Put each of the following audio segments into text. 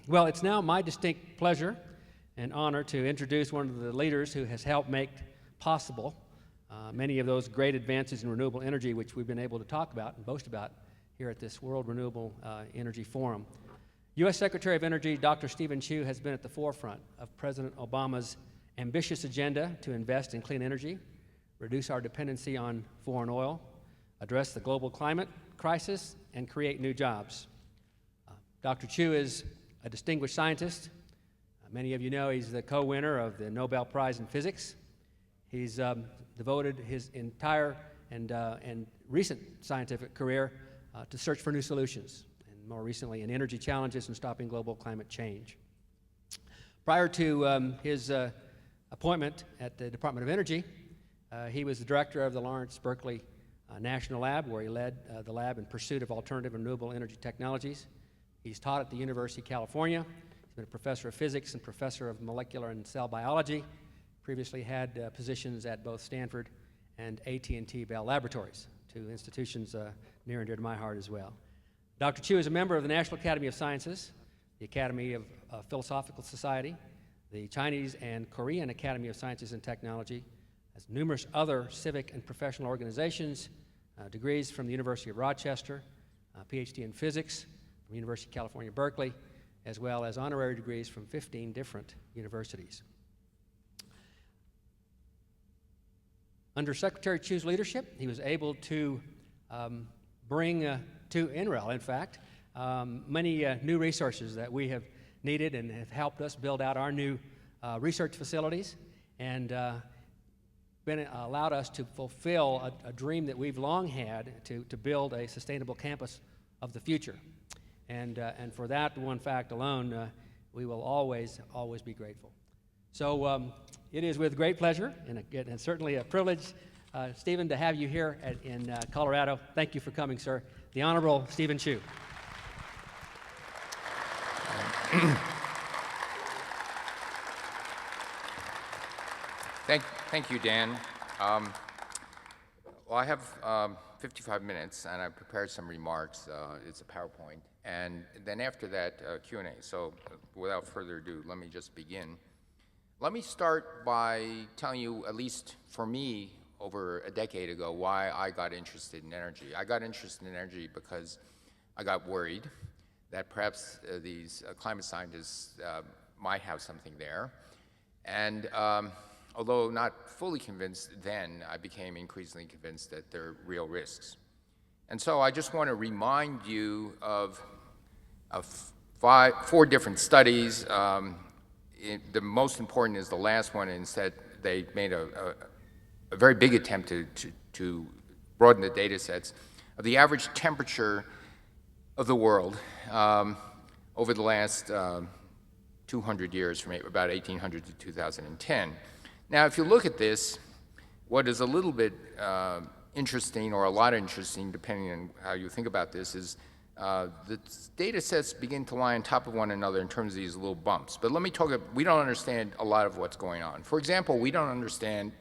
Well, it's now my distinct pleasure and honor to introduce one of the leaders who has helped make possible many of those great advances in renewable energy which we've been able to talk about and boast about here at this World Renewable Energy Forum. U.S. Secretary of Energy Dr. Stephen Chu has been at the forefront of President Obama's ambitious agenda to invest in clean energy, reduce our dependency on foreign oil, address the global climate crisis, and create new jobs. Dr. Chu is a distinguished scientist. Many of you know he's the co-winner of the Nobel Prize in Physics. He's devoted his entire and recent scientific career to search for new solutions, and more recently in energy challenges and stopping global climate change. Prior to his appointment at the Department of Energy, he was the director of the Lawrence Berkeley National Lab, where he led the lab in pursuit of alternative and renewable energy technologies. He's taught at the University of California. He's been a professor of physics and professor of molecular and cell biology. Previously had positions at both Stanford and AT&T Bell Laboratories, two institutions near and dear to my heart as well. Dr. Chu is a member of the National Academy of Sciences, the Academy of Philosophical Society, the Chinese and Korean Academy of Sciences and Technology, has numerous other civic and professional organizations, degrees from the University of Rochester, PhD in physics from the University of California, Berkeley, as well as honorary degrees from 15 different universities. Under Secretary Chu's leadership, he was able to bring to NREL, in fact, many new resources that we have needed and have helped us build out our new research facilities and allowed us to fulfill a dream that we've long had to build a sustainable campus of the future. And for that one fact alone, we will always be grateful. So it is with great pleasure and certainly a privilege, Stephen, to have you here in Colorado. Thank you for coming, sir. The Honorable Stephen Chu. Thank you, Dan. Well, I have 55 minutes, and I've prepared some remarks. It's a PowerPoint. And then after that, Q&A. So without further ado, let me just begin. Let me start by telling you, at least for me, over a decade ago, why I got interested in energy. I got interested in energy because I got worried that perhaps these climate scientists might have something there. And although not fully convinced then, I became increasingly convinced that there are real risks. And so I just want to remind you of four different studies. The most important is the last one. Instead, they made a very big attempt to broaden the data sets of the average temperature of the world over the last 200 years, from about 1800 to 2010. Now, if you look at this, what is a little bit interesting, or a lot interesting, depending on how you think about this, is the data sets begin to lie on top of one another in terms of these little bumps. But let me talk, we don't understand a lot of what's going on. For example, we don't understand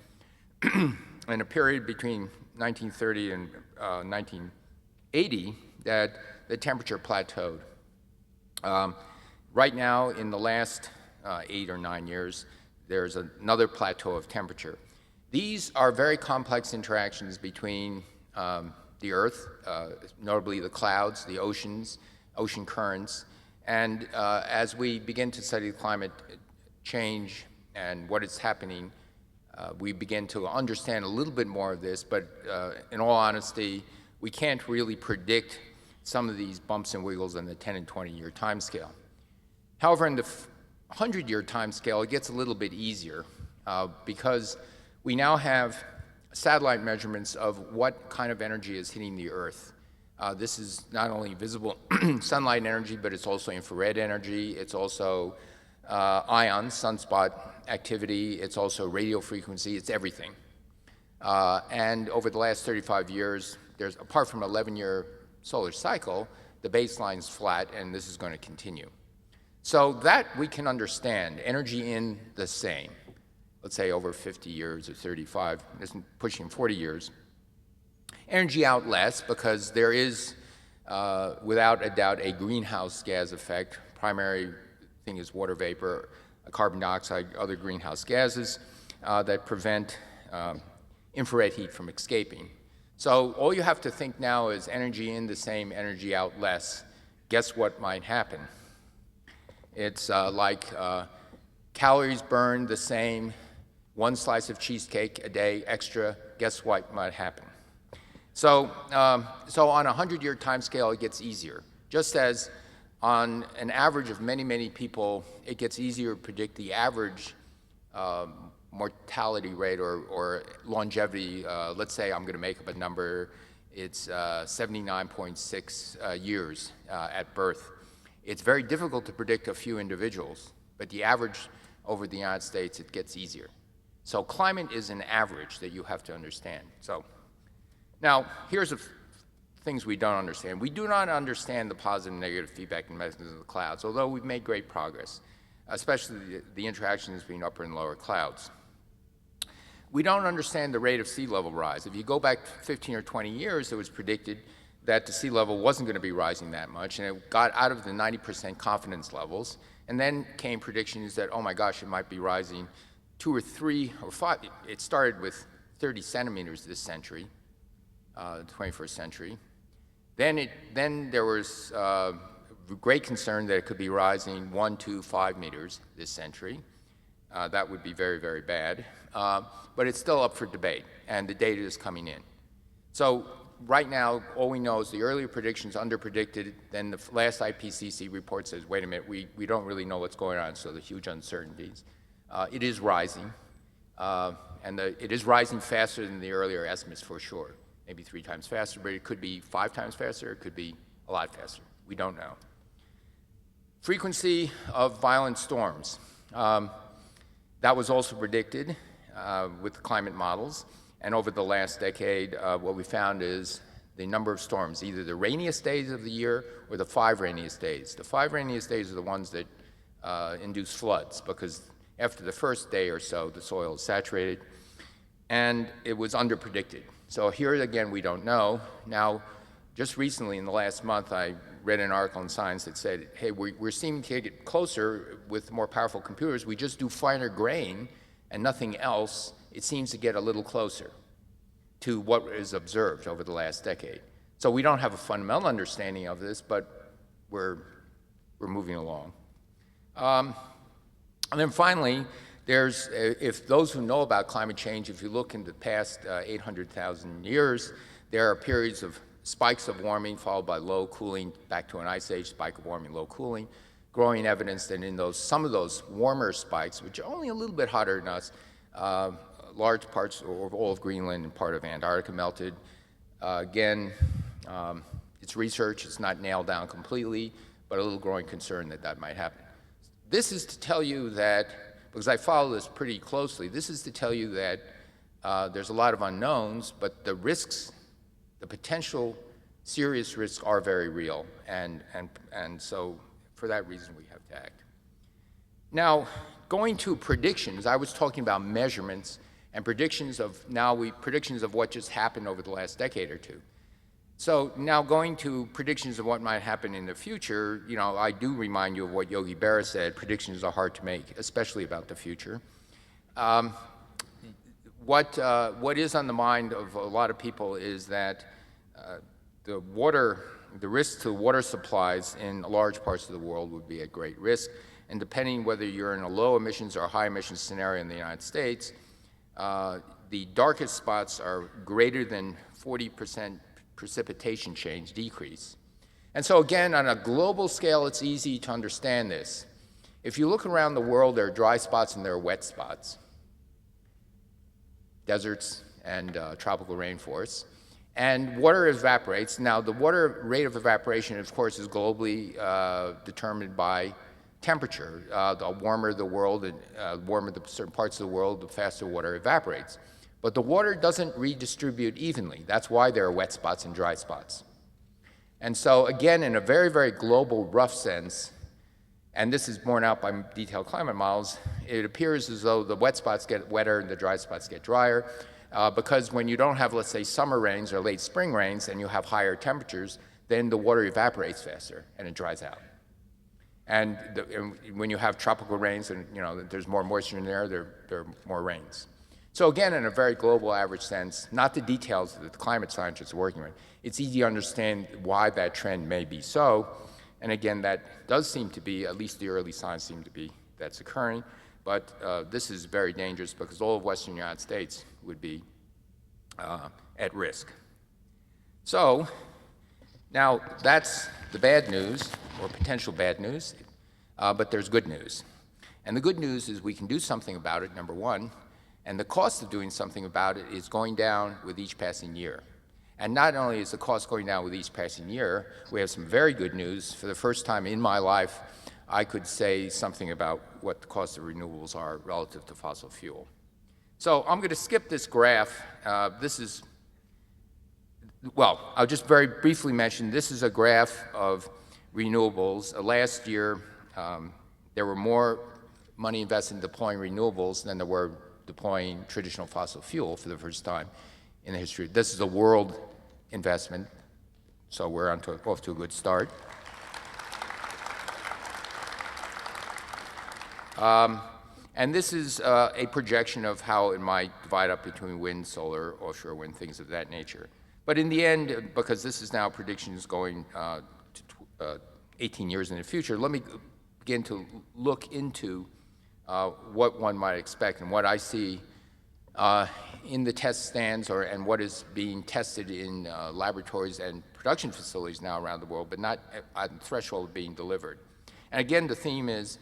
in a period between 1930 and 1980 that the temperature plateaued. Right now, in the last 8 or 9 years, there's another plateau of temperature. These are very complex interactions between the Earth, notably the clouds, the oceans, ocean currents, and as we begin to study climate change and what is happening, we begin to understand a little bit more of this, but in all honesty, we can't really predict some of these bumps and wiggles in the 10 and 20-year time scale. However, in the 100-year time scale, it gets a little bit easier because we now have satellite measurements of what kind of energy is hitting the Earth. This is not only visible sunlight energy, but it's also infrared energy. It's also ions, sunspot activity. It's also radio frequency. It's everything. And over the last 35 years, there's, apart from an 11-year solar cycle, the baseline's flat, and this is going to continue. So that we can understand. Energy in the same, let's say over 50 years or 35, isn't pushing 40 years. Energy out less, because there is, without a doubt, a greenhouse gas effect, primary thing is water vapor, carbon dioxide, other greenhouse gases that prevent infrared heat from escaping. So all you have to think now is energy in the same, energy out less. Guess what might happen? It's like calories burned the same, one slice of cheesecake a day extra. Guess what might happen? So, so on a 100-year time scale, it gets easier. Just as on an average of many, many people, it gets easier to predict the average mortality rate or longevity. Let's say I'm going to make up a number. It's 79.6 years at birth. It's very difficult to predict a few individuals, but the average over the United States, it gets easier. So climate is an average that you have to understand. So now, here's the things we don't understand. We do not understand the positive and negative feedback mechanisms of the clouds, although we've made great progress, especially the interactions between upper and lower clouds. We don't understand the rate of sea level rise. If you go back 15 or 20 years, it was predicted that the sea level wasn't going to be rising that much, and it got out of the 90% confidence levels. And then came predictions that, oh my gosh, it might be rising 2 or 3 or 5. It started with 30 centimeters this century, the 21st century. Then there was great concern that it could be rising 1, 2, 5 meters this century. That would be very, very bad. But it's still up for debate, and the data is coming in. So right now, all we know is the earlier predictions underpredicted, then the last IPCC report says, wait a minute, we don't really know what's going on, so the huge uncertainties. It is rising, and it is rising faster than the earlier estimates for sure. Maybe 3 times faster, but it could be 5 times faster, it could be a lot faster. We don't know. Frequency of violent storms. That was also predicted with the climate models. And over the last decade, what we found is the number of storms, either the rainiest days of the year or the 5 rainiest days. The 5 rainiest days are the ones that induce floods, because after the first day or so, the soil is saturated, and it was underpredicted. So here again, we don't know. Now, just recently, in the last month, I read an article in Science that said, hey, we're seeming to get closer with more powerful computers. We just do finer grain and nothing else. It seems to get a little closer to what is observed over the last decade. So we don't have a fundamental understanding of this, but we're moving along. And then finally, there's, if those who know about climate change, if you look in the past 800,000 years, there are periods of spikes of warming followed by low cooling, back to an ice age, spike of warming, low cooling, growing evidence that in those, some of those warmer spikes, which are only a little bit hotter than us, large parts of all of Greenland and part of Antarctica melted. Again, it's research, it's not nailed down completely, but a little growing concern that that might happen. This is to tell you that, because I follow this pretty closely, this is to tell you that there's a lot of unknowns, but the risks, the potential serious risks are very real, and so for that reason we have to act. Now, going to predictions, I was talking about measurements and predictions of predictions of what just happened over the last decade or two. So now going to predictions of what might happen in the future, you know, I do remind you of what Yogi Berra said, predictions are hard to make, especially about the future. What is on the mind of a lot of people is that the risk to water supplies in large parts of the world would be at great risk. And depending whether you're in a low emissions or high emissions scenario in the United States, the darkest spots are greater than 40% precipitation change decrease. And so again, on a global scale, it's easy to understand this. If you look around the world, there are dry spots and there are wet spots, deserts and tropical rainforests. And water evaporates. Now, the water rate of evaporation, of course, is globally determined by temperature. The warmer the world, warmer the certain parts of the world, the faster water evaporates. But the water doesn't redistribute evenly. That's why there are wet spots and dry spots. And so, again, in a very, very global, rough sense, and this is borne out by detailed climate models, it appears as though the wet spots get wetter and the dry spots get drier. Because when you don't have, let's say, summer rains or late spring rains and you have higher temperatures, then the water evaporates faster and it dries out. And when you have tropical rains and there's more moisture in there, there are more rains. So again, in a very global average sense, not the details that the climate scientists are working with, it's easy to understand why that trend may be so. And again, that does seem to be, at least the early signs seem to be, that's occurring. But this is very dangerous because all of Western United States would be at risk. So now that's the bad news, or potential bad news, but there's good news. And the good news is we can do something about it, number one, and the cost of doing something about it is going down with each passing year. And not only is the cost going down with each passing year, we have some very good news. For the first time in my life, I could say something about what the cost of renewables are relative to fossil fuel. So I'm going to skip this graph. I'll just very briefly mention this is a graph of renewables. Last year, there were more money invested in deploying renewables than there were deploying traditional fossil fuel for the first time in the history. This is a world investment, so we're off to a good start. And this is a projection of how it might divide up between wind, solar, offshore wind, things of that nature. But in the end, because this is now predictions going to 18 years in the future, let me begin to look into what one might expect and what I see in the test stands and what is being tested in laboratories and production facilities now around the world, but not at the threshold of being delivered. And again, the theme is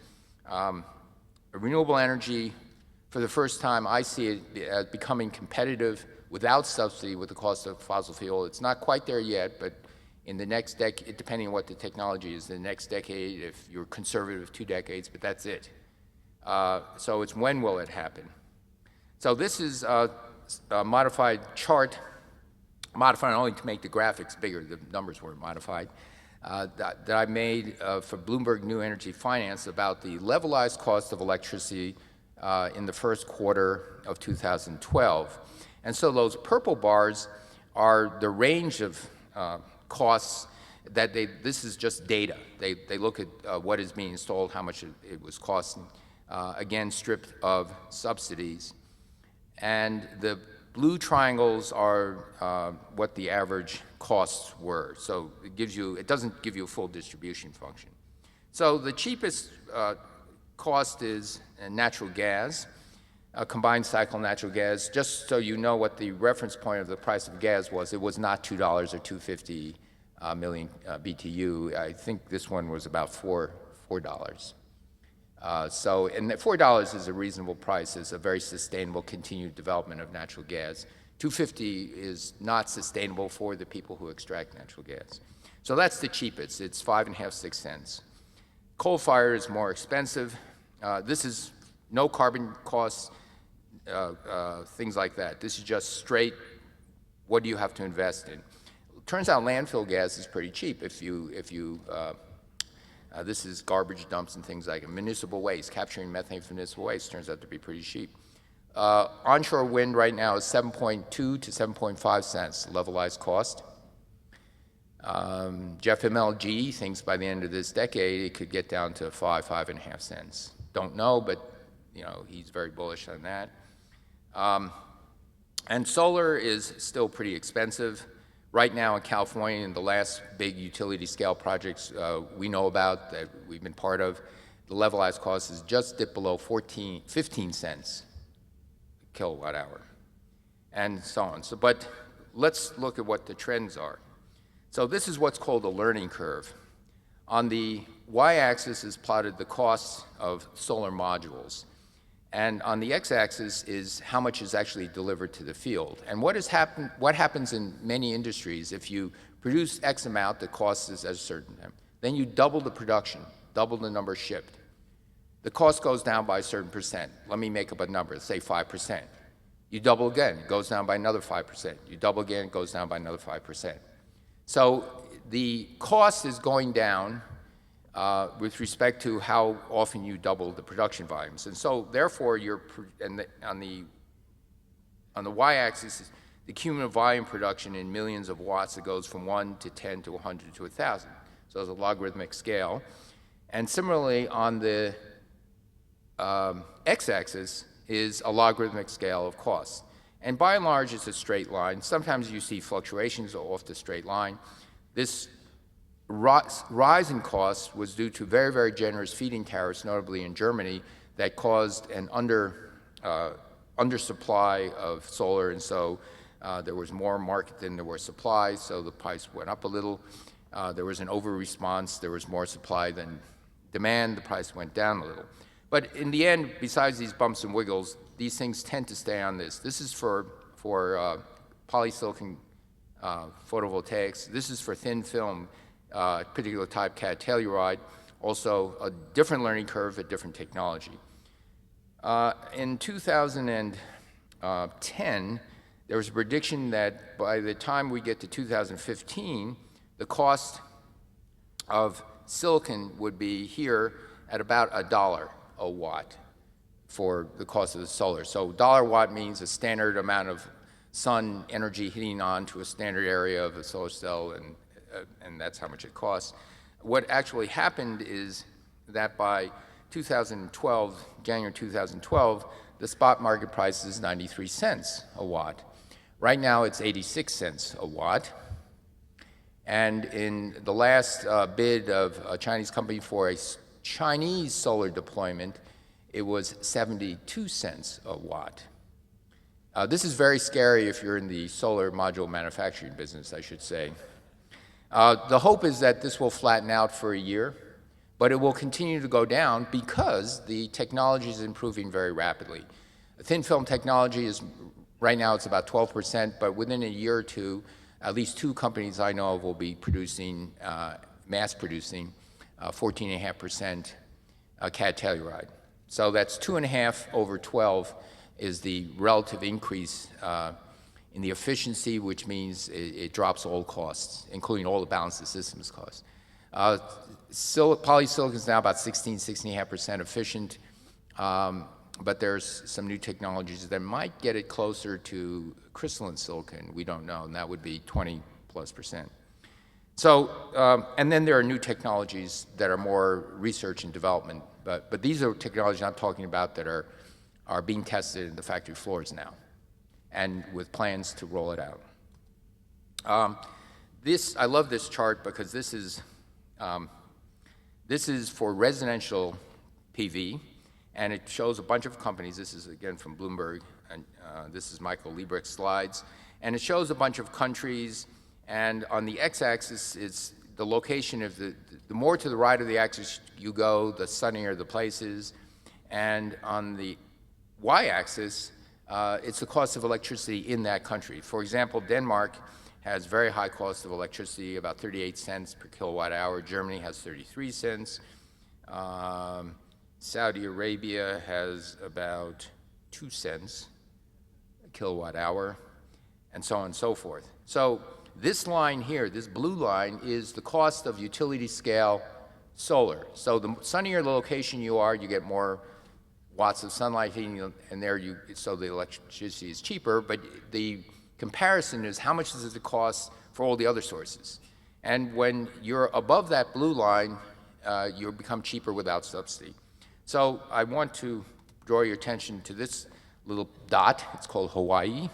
renewable energy. For the first time, I see it as becoming competitive without subsidy with the cost of fossil fuel. It's not quite there yet, but in the next decade, depending on what the technology is, the next decade, if you're conservative, 2 decades, but that's it. So it's when will it happen? So this is a modified chart, modified only to make the graphics bigger, the numbers weren't modified, that I made for Bloomberg New Energy Finance about the levelized cost of electricity in the first quarter of 2012. And so those purple bars are the range of costs that this is just data. They look at what is being installed, how much it was costing, again, stripped of subsidies. And the blue triangles are what the average costs were. So it doesn't give you a full distribution function. So the cheapest cost is natural gas, combined cycle natural gas. Just so you know what the reference point of the price of gas was, it was not $2 or $2.50 million BTU. I think this one was about $4. And $4 is a reasonable price. It's a very sustainable continued development of natural gas. $2.50 is not sustainable for the people who extract natural gas. So that's the cheapest. It's 5.5, 6 cents. Coal fire is more expensive. This is no carbon costs, things like that. This is just straight, what do you have to invest in? It turns out landfill gas is pretty cheap this is garbage dumps and things like municipal waste. Capturing methane from municipal waste turns out to be pretty cheap. Onshore wind right now is 7.2 to 7.5 cents levelized cost. Jeff MLG thinks by the end of this decade it could get down to 5.5 cents. Don't know, but he's very bullish on that. And solar is still pretty expensive. Right now in California, in the last big utility scale projects we know about that we've been part of, the levelized cost is just dipped below 15 cents a kilowatt hour, and so on. But let's look at what the trends are. So this is what's called a learning curve. On the y-axis is plotted the costs of solar modules. And on the x-axis is how much is actually delivered to the field. And what happens in many industries, if you produce X amount, the cost is at a certain time. Then you double the production, double the number shipped. The cost goes down by a certain percent. Let me make up a number, say 5%. You double again, it goes down by another 5%. You double again, it goes down by another 5%. So the cost is going down with respect to how often you double the production volumes. And so therefore, on the y-axis is the cumulative volume production in millions of watts that goes from 1 to 10 to 100 to 1,000. So it's a logarithmic scale. And similarly, on the x-axis is a logarithmic scale of costs. And by and large, it's a straight line. Sometimes you see fluctuations off the straight line. This rise in costs was due to very, very generous feed-in tariffs, notably in Germany, that caused an undersupply of solar, and so there was more market than there was supply, so the price went up a little. There was an over-response. There was more supply than demand. The price went down a little. But in the end, besides these bumps and wiggles, these things tend to stay on this. This is for polysilicon photovoltaics. This is for thin film, particular type cat telluride, also a different learning curve, a different technology. In 2010, there was a prediction that by the time we get to 2015, the cost of silicon would be here at about $1 a watt for the cost of the solar. So $1 watt means a standard amount of sun energy hitting onto a standard area of a solar cell, and that's how much it costs. What actually happened is that by 2012, January 2012, the spot market price is 93 cents a watt. Right now, it's 86 cents a watt. And in the last bid of a Chinese company for a Chinese solar deployment, it was 72 cents a watt. This is very scary if you're in the solar module manufacturing business, I should say. The hope is that this will flatten out for a year, but it will continue to go down because the technology is improving very rapidly. The thin film technology is, right now it's about 12%, but within a year or two, at least 2 companies I know of will be producing, mass producing, 14.5% cat telluride. So that's 2.5 over 12 is the relative increase in the efficiency, which means it drops all costs, including all the balance of systems costs. Polysilicon is now about 16.5% efficient, but there's some new technologies that might get it closer to crystalline silicon. We don't know, and that would be 20+%. So, and then there are new technologies that are more research and development, but these are technologies I'm talking about that are being tested in the factory floors now, and with plans to roll it out. I love this chart because this is for residential PV, and it shows a bunch of companies. This is, again, from Bloomberg, and this is Michael Liebrick's slides. And it shows a bunch of countries, and on the x-axis, it's the location of the more to the right of the axis you go, the sunnier the place is. And on the y-axis, it's the cost of electricity in that country. For example, Denmark has very high cost of electricity, about 38 cents per kilowatt hour. Germany has 33 cents. Saudi Arabia has about 2 cents a kilowatt hour, and so on and so forth. So this line here, this blue line, is the cost of utility scale solar. So the sunnier the location you are, you get more watts of sunlight hitting you, and there so the electricity is cheaper, but the comparison is how much does it cost for all the other sources. And when you're above that blue line, you become cheaper without subsidy. So I want to draw your attention to this little dot. It's called Hawaii.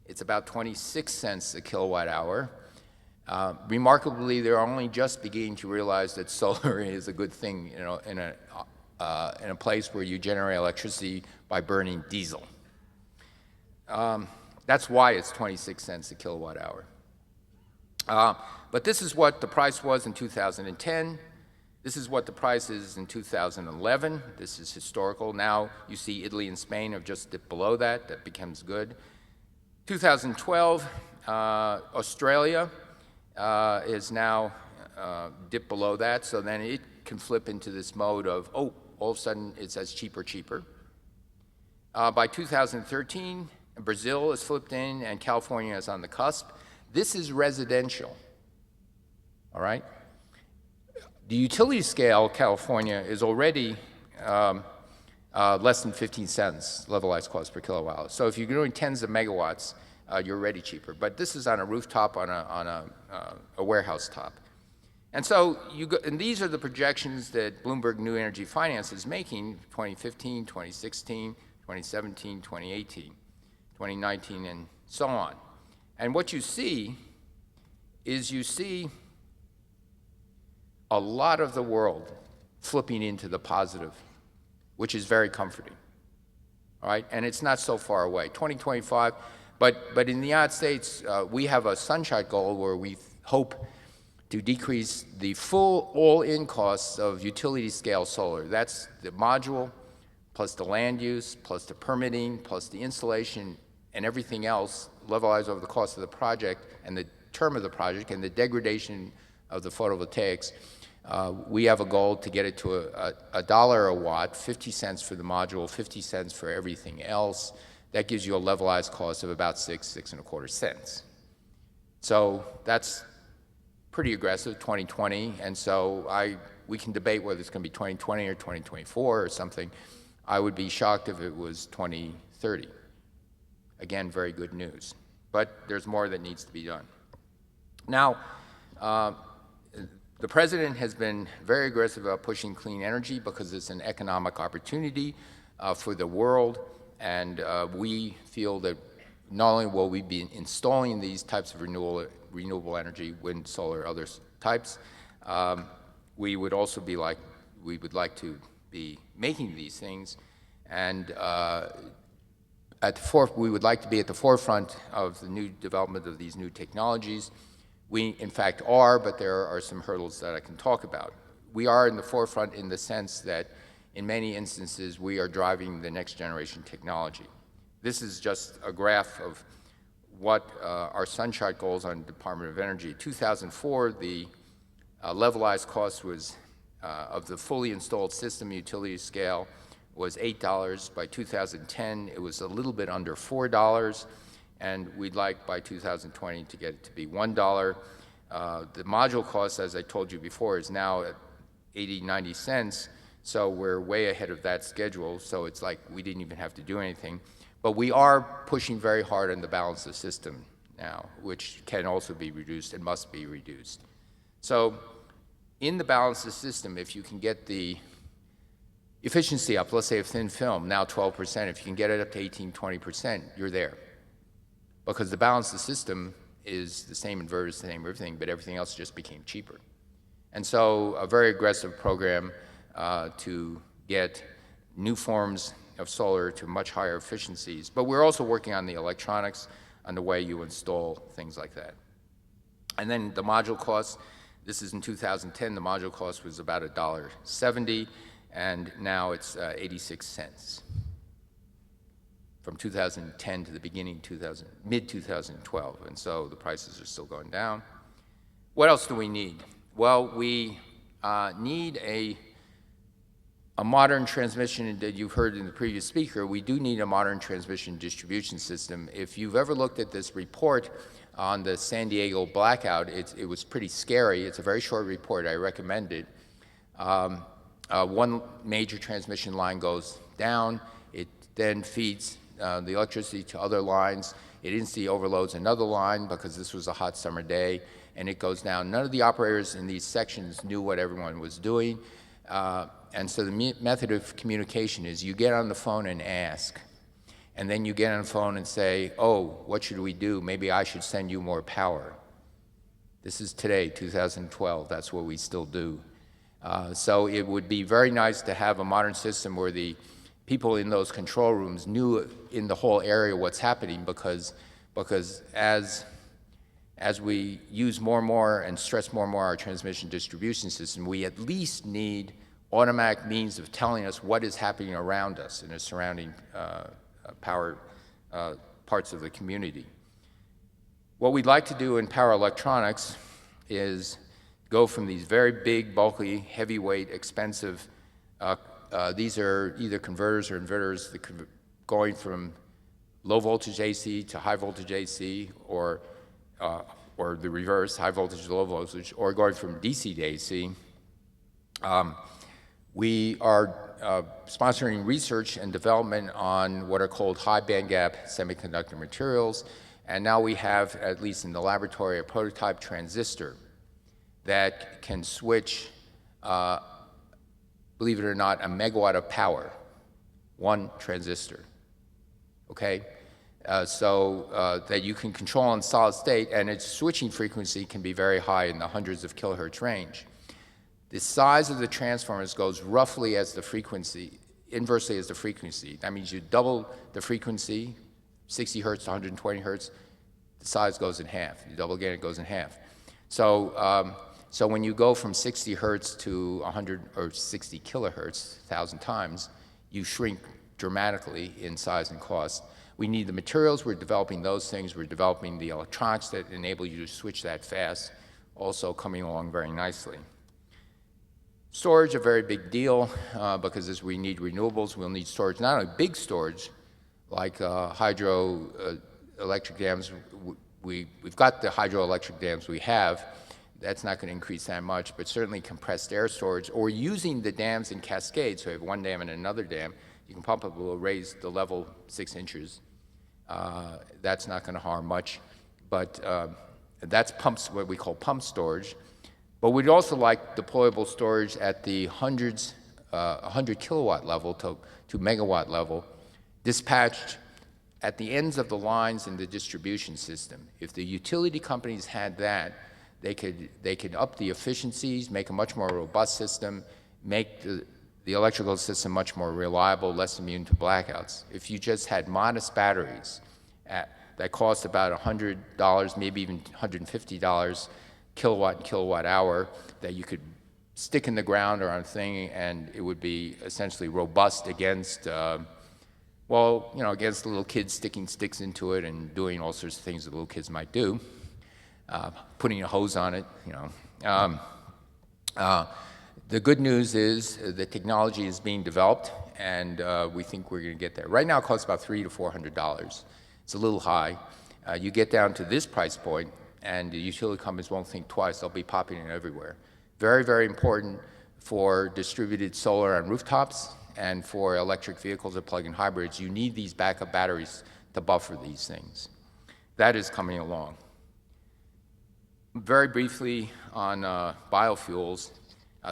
It's about 26 cents a kilowatt hour. Remarkably, they're only just beginning to realize that solar is a good thing, in a place where you generate electricity by burning diesel. That's why it's 26 cents a kilowatt hour. But this is what the price was in 2010. This is what the price is in 2011. This is historical. Now you see Italy and Spain have just dipped below that. That becomes good. 2012, Australia is now dipped below that, so then it can flip into this mode of, oh, all of a sudden it says cheaper, cheaper. By 2013, Brazil is flipped in and California is on the cusp. This is residential, all right? The utility scale California is already less than 15 cents levelized cost per kilowatt hour. So if you're doing tens of megawatts, you're already cheaper. But this is on a rooftop, on a warehouse top. And so and these are the projections that Bloomberg New Energy Finance is making: 2015, 2016, 2017, 2018, 2019, and so on. And what you see is a lot of the world flipping into the positive, which is very comforting. All right, and it's not so far away, 2025. But in the United States, we have a sunshine goal where we hope to decrease the full all-in costs of utility-scale solar. That's the module, plus the land use, plus the permitting, plus the installation, and everything else, levelized over the cost of the project and the term of the project and the degradation of the photovoltaics. We have a goal to get it to $1 a watt, 50 cents for the module, 50 cents for everything else. That gives you a levelized cost of about 6.25 cents. So that's pretty aggressive, 2020, and so we can debate whether it's going to be 2020 or 2024 or something. I would be shocked if it was 2030. Again, very good news. But there's more that needs to be done. Now, the President has been very aggressive about pushing clean energy because it's an economic opportunity for the world, and we feel that not only will we be installing these types of renewable energy, wind, solar, other types, we would also be we would like to be making these things, and we would like to be at the forefront of the new development of these new technologies. We, in fact, are, but there are some hurdles that I can talk about. We are in the forefront in the sense that, in many instances, we are driving the next generation technology. This is just a graph of what our sunshine goals on Department of Energy. 2004, the levelized cost was of the fully installed system utility scale was $8. By 2010, it was a little bit under $4, and we'd like by 2020 to get it to be $1. The module cost, as I told you before, is now at 80, 90 cents, so we're way ahead of that schedule, so it's like we didn't even have to do anything. But we are pushing very hard on the balance of system now, which can also be reduced and must be reduced. So in the balance of system, if you can get the efficiency up, let's say of thin film, now 12%, if you can get it up to 18, 20%, you're there. Because the balance of system is the same inverters, the same everything, but everything else just became cheaper. And so a very aggressive program to get new forms of solar to much higher efficiencies. But we're also working on the electronics, on the way you install things like that. And then the module cost, this is in 2010, the module cost was about $1.70, and now it's 86 cents. From 2010 to the beginning mid-2012, and so the prices are still going down. What else do we need? Well, we need a modern transmission that you've heard in the previous speaker. We do need a modern transmission distribution system. If you've ever looked at this report on the San Diego blackout, it was pretty scary. It's a very short report. I recommend it. One major transmission line goes down. It then feeds the electricity to other lines. It instantly overloads another line because this was a hot summer day, and it goes down. None of the operators in these sections knew what everyone was doing. And so the method of communication is you get on the phone and ask, and then you get on the phone and say, oh, what should we do? Maybe I should send you more power. This is today, 2012. That's what we still do. So it would be very nice to have a modern system where the people in those control rooms knew in the whole area what's happening, because as we use more and more and stress more and more our transmission distribution system, we at least need automatic means of telling us what is happening around us in the surrounding power parts of the community. What we'd like to do in power electronics is go from these very big, bulky, heavyweight, expensive, these are either converters or inverters, going from low voltage AC to high voltage AC, or the reverse, high voltage to low voltage, or going from DC to AC. We are sponsoring research and development on what are called high bandgap semiconductor materials, and now we have, at least in the laboratory, a prototype transistor that can switch, believe it or not, a megawatt of power, one transistor, okay? So that you can control in solid state, and its switching frequency can be very high in the hundreds of kilohertz range. The size of the transformers goes roughly as the frequency, inversely as the frequency. That means you double the frequency, 60 hertz to 120 hertz, the size goes in half. You double again, it goes in half. So, so when you go from 60 hertz to 100 or 60 kilohertz, 1,000 times, you shrink dramatically in size and cost. We need the materials. We're developing those things. We're developing the electronics that enable you to switch that fast, also coming along very nicely. Storage, a very big deal, because as we need renewables, we'll need storage, not only big storage, like hydroelectric dams. We've got the hydroelectric dams we have. That's not going to increase that much, but certainly compressed air storage, or using the dams in cascades. So you have one dam and another dam. You can pump up, will raise the level 6 inches. That's not going to harm much, but that's pumps, what we call pump storage. But we'd also like deployable storage at the 100 kilowatt level to megawatt level, dispatched at the ends of the lines in the distribution system. If the utility companies had that, they could up the efficiencies, make a much more robust system, make the electrical system much more reliable, less immune to blackouts. If you just had modest batteries that cost about $100, maybe even $150 kilowatt and kilowatt hour, that you could stick in the ground or on a thing, and it would be essentially robust against, well, you know, against little kids sticking sticks into it and doing all sorts of things that little kids might do, putting a hose on it, you know. The good news is the technology is being developed, and we think we're going to get there. Right now, it costs about $300 to $400. It's a little high. You get down to this price point, and the utility companies won't think twice. They'll be popping it everywhere. Very, very important for distributed solar on rooftops and for electric vehicles or plug-in hybrids. You need these backup batteries to buffer these things. That is coming along. Very briefly on biofuels.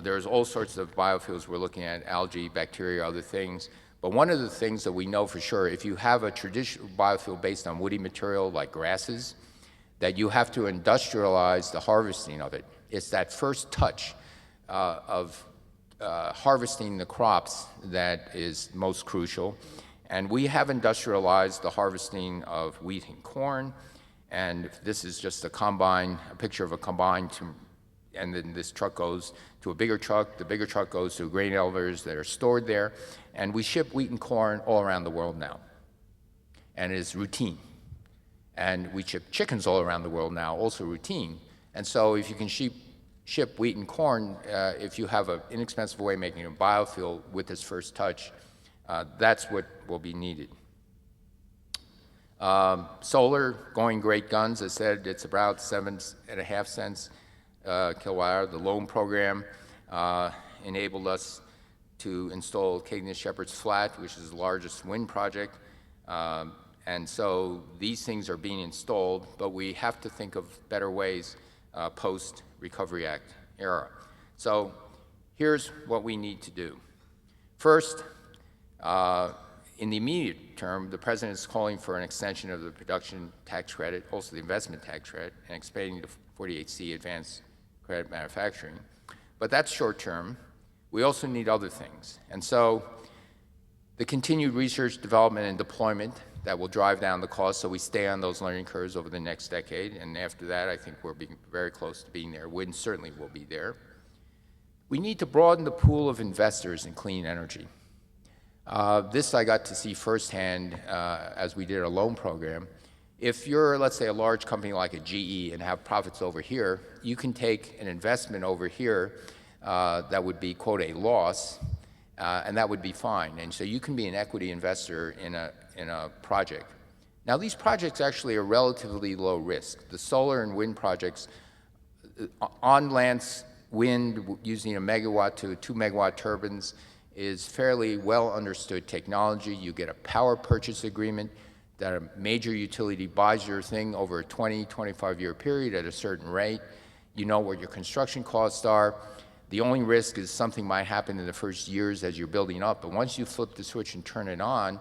There's all sorts of biofuels we're looking at, algae, bacteria, other things. But one of the things that we know for sure, if you have a traditional biofuel based on woody material like grasses, that you have to industrialize the harvesting of it. It's that first touch of harvesting the crops that is most crucial. And we have industrialized the harvesting of wheat and corn. And this is just a combine, a picture of a combine, and then this truck goes to a bigger truck. The bigger truck goes to grain elevators that are stored there. And we ship wheat and corn all around the world now. And it is routine. And we ship chickens all around the world now, also routine. And so if you can ship wheat and corn, if you have an inexpensive way of making a biofuel with this first touch, that's what will be needed. Solar, going great guns. I said it's about 7.5 cents kilowatt hour. The loan program enabled us to install Caithness Shepherd's Flat, which is the largest wind project. And so these things are being installed, but we have to think of better ways post-Recovery Act era. So here's what we need to do. First, in the immediate term, the President is calling for an extension of the production tax credit, also the investment tax credit, and expanding the 48C advanced credit manufacturing. But that's short term. We also need other things. And so the continued research, development, and deployment that will drive down the cost so we stay on those learning curves over the next decade. And after that, I think we're being very close to being there. Wind certainly will be there. We need to broaden the pool of investors in clean energy. This I got to see firsthand as we did a loan program. If you're, let's say, a large company like a GE and have profits over here, you can take an investment over here that would be, quote, a loss, and that would be fine. And so you can be an equity investor in a project. Now, these projects actually are relatively low risk. The solar and wind projects, on-land wind using a megawatt to 2 megawatt turbines is fairly well understood technology. You get a power purchase agreement that a major utility buys your thing over a 20, 25-year period at a certain rate. You know what your construction costs are. The only risk is something might happen in the first years as you're building up, but once you flip the switch and turn it on,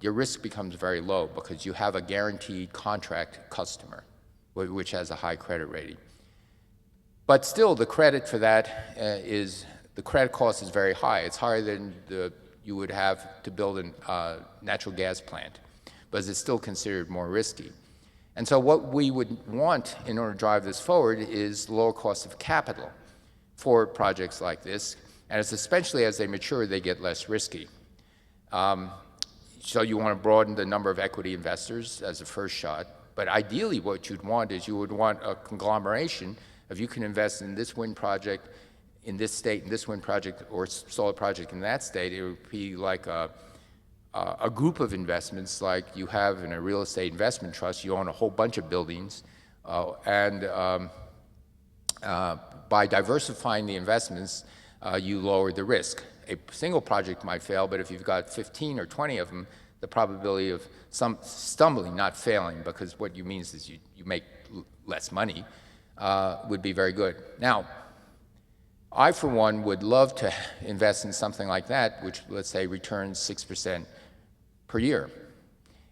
your risk becomes very low because you have a guaranteed contract customer, which has a high credit rating. But still, the credit for that the credit cost is very high. It's higher than you would have to build a natural gas plant, but it's still considered more risky. And so what we would want in order to drive this forward is lower cost of capital for projects like this, and it's especially as they mature, they get less risky. So you want to broaden the number of equity investors as a first shot, but ideally what you'd want is you would want a conglomeration of you can invest in this wind project in this state, in this wind project, or solar project in that state. It would be like a group of investments like you have in a real estate investment trust. You own a whole bunch of buildings, by diversifying the investments, you lower the risk. A single project might fail, but if you've got 15 or 20 of them, the probability of some stumbling, not failing, because what you mean is you make less money, would be very good. Now, I, for one, would love to invest in something like that, which, let's say, returns 6% per year.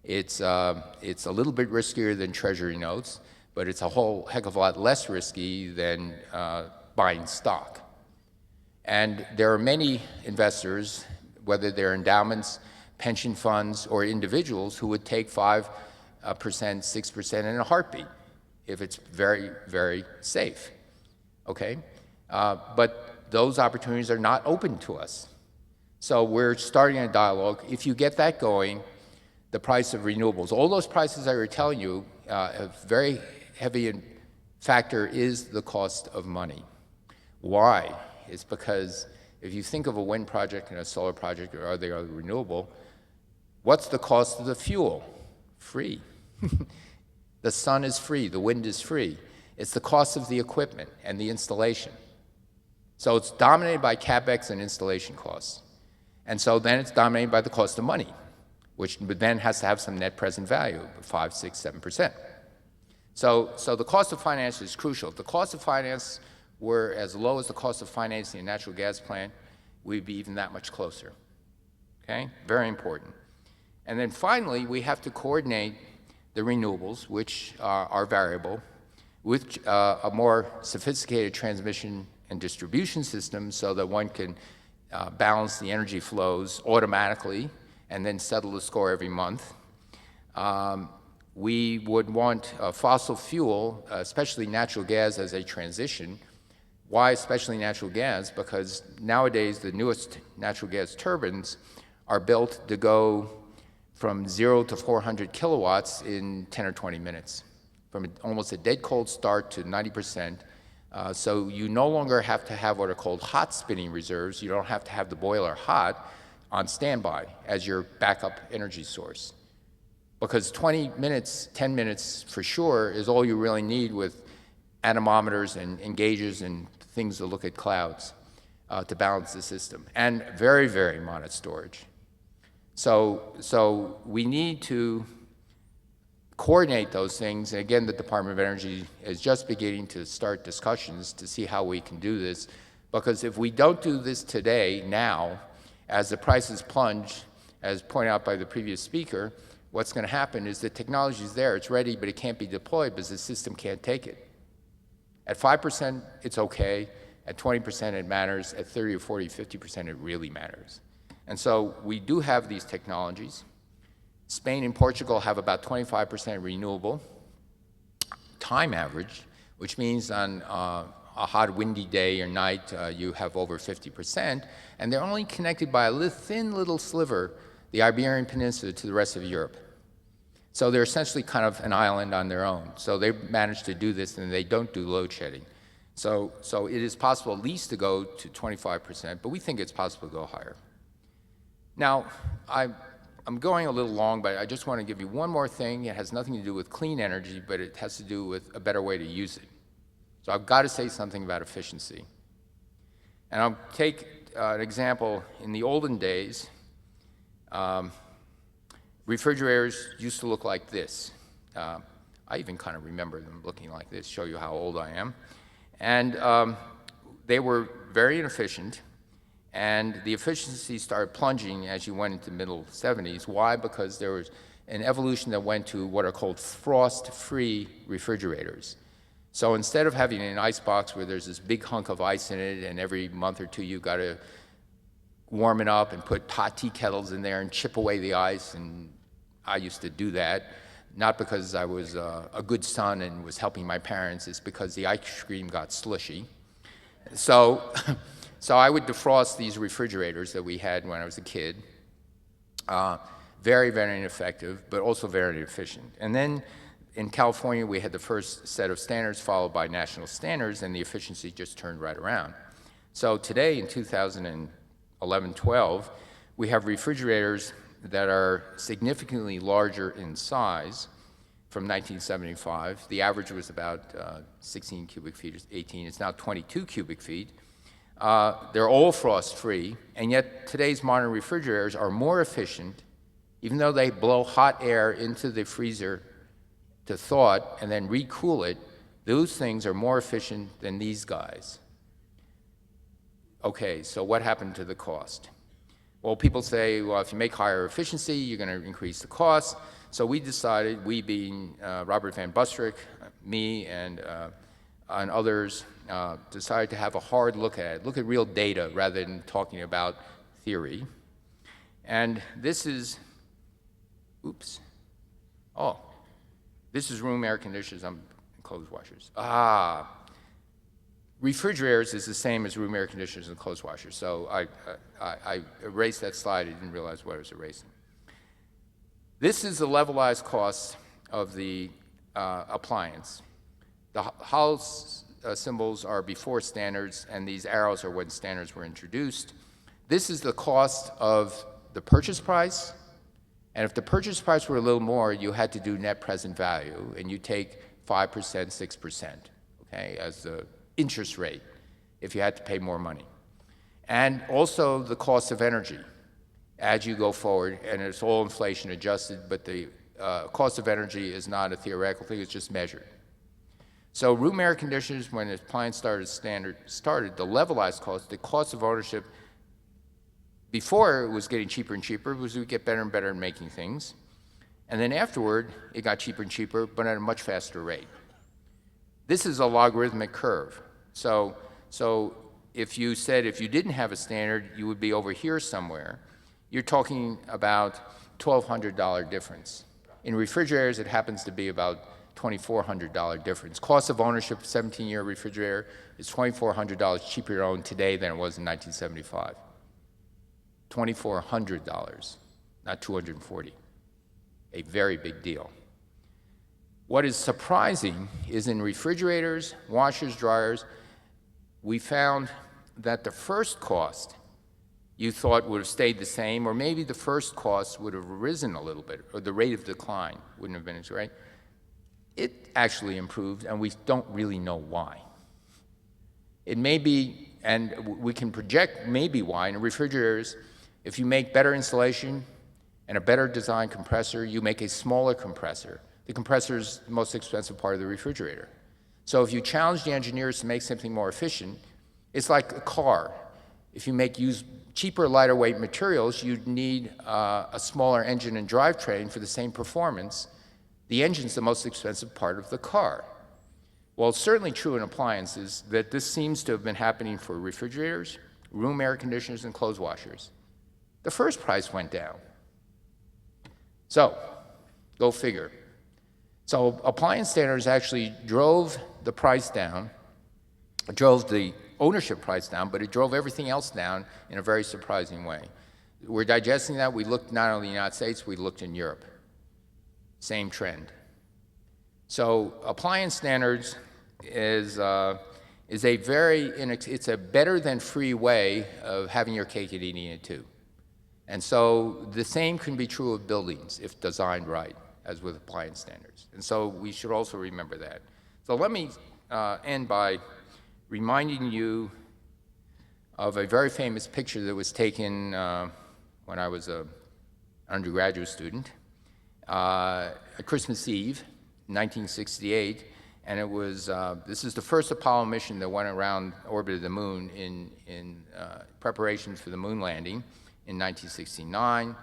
It's a little bit riskier than Treasury notes, but it's a whole heck of a lot less risky than buying stock. And there are many investors, whether they're endowments, pension funds, or individuals, who would take 5%, 6% in a heartbeat if it's very, very safe, okay? But those opportunities are not open to us. So we're starting a dialogue. If you get that going, the price of renewables, all those prices I were telling you, a very heavy factor is the cost of money. Why? It's because if you think of a wind project and a solar project or other renewable, what's the cost of the fuel? Free. The sun is free, the wind is free. It's the cost of the equipment and the installation. So it's dominated by CapEx and installation costs. And so then it's dominated by the cost of money, which then has to have some net present value, 5, 6, 7%. So the cost of finance is crucial. If the cost of finance were as low as the cost of financing a natural gas plant, we'd be even that much closer. Okay? Very important. And then finally, we have to coordinate the renewables, which are variable, with a more sophisticated transmission and distribution system so that one can balance the energy flows automatically and then settle the score every month. We would want fossil fuel, especially natural gas, as a transition. Why especially natural gas? Because nowadays the newest natural gas turbines are built to go from 0 to 400 kilowatts in 10 or 20 minutes, from almost a dead cold start to 90%. So you no longer have to have what are called hot spinning reserves. You don't have to have the boiler hot on standby as your backup energy source. Because 20 minutes, 10 minutes for sure is all you really need with anemometers and gauges and things that look at clouds to balance the system. And very, very modest storage. So we need to coordinate those things. And again, the Department of Energy is just beginning to start discussions to see how we can do this. Because if we don't do this today, now, as the prices plunge, as pointed out by the previous speaker, what's going to happen is the technology is there, it's ready, but it can't be deployed because the system can't take it. At 5%, it's okay. At 20%, it matters. At 30 or 40, 50%, it really matters. And so we do have these technologies. Spain and Portugal have about 25% renewable time average, which means on a hot, windy day or night, you have over 50%, and they're only connected by a thin little sliver, the Iberian Peninsula, to the rest of Europe. So they're essentially kind of an island on their own. So they've managed to do this, and they don't do load shedding. So it is possible at least to go to 25%, but we think it's possible to go higher. Now, I'm going a little long, but I just want to give you one more thing. It has nothing to do with clean energy, but it has to do with a better way to use it. So I've got to say something about efficiency. And I'll take an example. In the olden days, refrigerators used to look like this. I even kind of remember them looking like this, show you how old I am. And they were very inefficient, and the efficiency started plunging as you went into the middle 70s. Why? Because there was an evolution that went to what are called frost-free refrigerators. So instead of having an ice box where there's this big hunk of ice in it, and every month or two you've got to warm it up and put hot tea kettles in there and chip away the ice, and I used to do that, not because I was a good son and was helping my parents, it's because the ice cream got slushy. So, so I would defrost these refrigerators that we had when I was a kid. Very, very ineffective, but also very efficient. And then in California, we had the first set of standards followed by national standards, and the efficiency just turned right around. So today, in 2011-12, we have refrigerators that are significantly larger in size from 1975. The average was about 16 cubic feet, 18. It's now 22 cubic feet. They're all frost-free, and yet today's modern refrigerators are more efficient, even though they blow hot air into the freezer to thaw it and then recool it. Those things are more efficient than these guys. Okay, so what happened to the cost? Well, people say, well, if you make higher efficiency, you're going to increase the cost. So we decided, we being Robert Van Bustrick, me, and others, decided to have a hard look at it, look at real data rather than talking about theory. And this is, oops, oh, this is room air conditioners and clothes washers. Refrigerators is the same as room air conditioners and clothes washers. So I erased that slide. I didn't realize what I was erasing. This is the levelized cost of the appliance. The hollow symbols are before standards, and these arrows are when standards were introduced. This is the cost of the purchase price. And if the purchase price were a little more, you had to do net present value, and you take 5%, 6%, okay, as the interest rate if you had to pay more money. And also the cost of energy as you go forward, and it's all inflation adjusted, but the cost of energy is not a theoretical thing, it's just measured. So room air conditioners, when the appliance started, the levelized cost, the cost of ownership, before it was getting cheaper and cheaper, was we get better and better at making things. And then afterward, it got cheaper and cheaper, but at a much faster rate. This is a logarithmic curve. So if you said if you didn't have a standard, you would be over here somewhere, you're talking about $1,200 difference. In refrigerators, it happens to be about $2,400 difference. Cost of ownership, 17-year refrigerator, is $2,400 cheaper to own today than it was in 1975. $2,400, not $240. A very big deal. What is surprising is in refrigerators, washers, dryers, we found that the first cost you thought would have stayed the same, or maybe the first cost would have risen a little bit, or the rate of decline wouldn't have been as right. It actually improved, and we don't really know why. It may be, and we can project maybe why. In refrigerators, if you make better insulation and a better designed compressor, you make a smaller compressor. The compressor is the most expensive part of the refrigerator. So if you challenge the engineers to make something more efficient, it's like a car. If you use cheaper, lighter weight materials, you'd need a smaller engine and drivetrain for the same performance. The engine's the most expensive part of the car. Well, it's certainly true in appliances that this seems to have been happening for refrigerators, room air conditioners, and clothes washers. The first price went down. So, go figure. So appliance standards actually drove the price down, drove the ownership price down, but it drove everything else down in a very surprising way. We're digesting that. We looked not only in the United States, we looked in Europe. Same trend. So appliance standards is a it's a better than free way of having your cake and eating it too. And so the same can be true of buildings if designed right, as with appliance standards. And so we should also remember that. So let me end by reminding you of a very famous picture that was taken when I was an undergraduate student at Christmas Eve 1968, and it was, this is the first Apollo mission that went around, orbited the moon in preparations for the moon landing in 1969.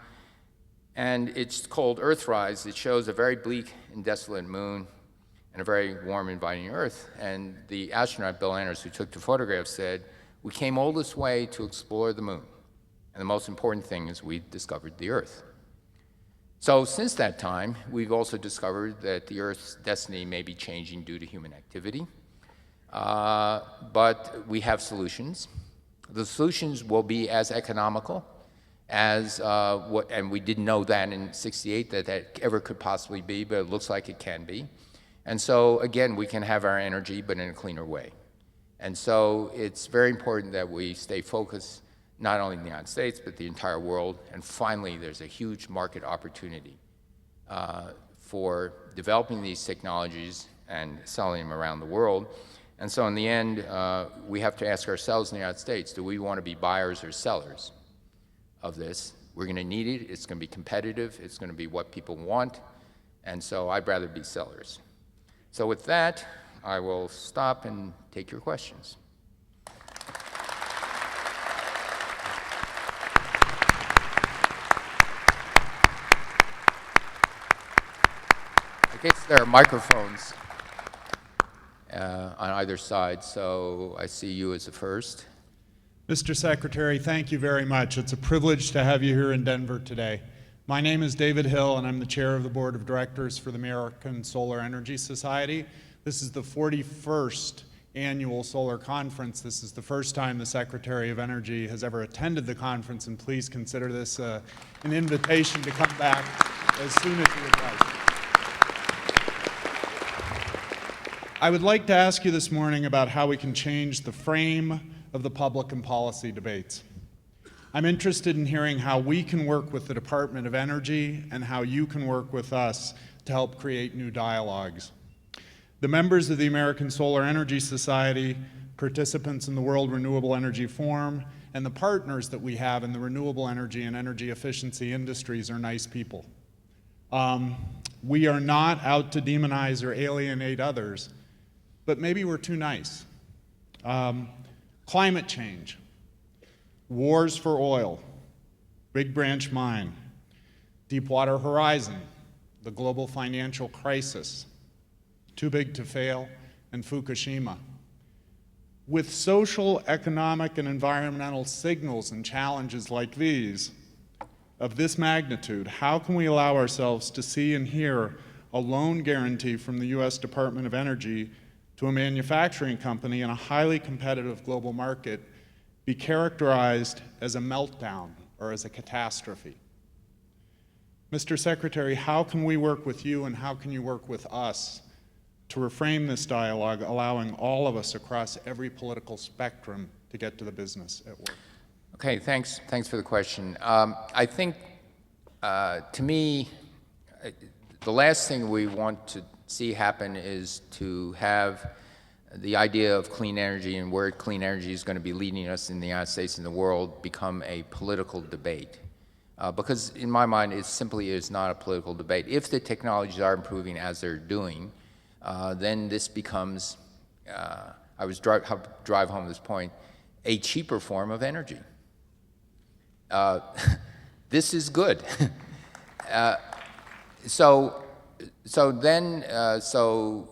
And it's called Earthrise. It shows a very bleak and desolate moon and a very warm, inviting Earth. And the astronaut, Bill Anders, who took the photograph, said, "We came all this way to explore the moon. And the most important thing is we discovered the Earth." So since that time, we've also discovered that the Earth's destiny may be changing due to human activity. But we have solutions. The solutions will be as economical as and we didn't know that in '68 that ever could possibly be, but it looks like it can be. And so, again, we can have our energy, but in a cleaner way. And so it's very important that we stay focused, not only in the United States, but the entire world. And finally, there's a huge market opportunity for developing these technologies and selling them around the world. And so in the end, we have to ask ourselves in the United States, do we want to be buyers or sellers of this? We're going to need it. It's going to be competitive. It's going to be what people want. And so I'd rather be sellers. So with that, I will stop and take your questions. I guess there are microphones on either side, so I see you as the first. Mr. Secretary, thank you very much. It's a privilege to have you here in Denver today. My name is David Hill, and I'm the chair of the board of directors for the American Solar Energy Society. This is the 41st annual solar conference. This is the first time the Secretary of Energy has ever attended the conference, and please consider this an invitation to come back as soon as you would like. I would like to ask you this morning about how we can change the frame of the public and policy debates. I'm interested in hearing how we can work with the Department of Energy and how you can work with us to help create new dialogues. The members of the American Solar Energy Society, participants in the World Renewable Energy Forum, and the partners that we have in the renewable energy and energy efficiency industries are nice people. We are not out to demonize or alienate others, but maybe we're too nice. Climate change, wars for oil, Big Branch Mine, Deepwater Horizon, the global financial crisis, Too Big to Fail, and Fukushima. With social, economic, and environmental signals and challenges like these, of this magnitude, how can we allow ourselves to see and hear a loan guarantee from the U.S. Department of Energy to a manufacturing company in a highly competitive global market be characterized as a meltdown or as a catastrophe? Mr. Secretary, how can we work with you and how can you work with us to reframe this dialogue, allowing all of us across every political spectrum to get to the business at work? Okay, thanks for the question. I think, to me, the last thing we want to see happen is to have the idea of clean energy and where clean energy is going to be leading us in the United States and the world become a political debate. Because in my mind, it simply is not a political debate. If the technologies are improving as they're doing, then this becomes, I was drive home this point, a cheaper form of energy. This is good. So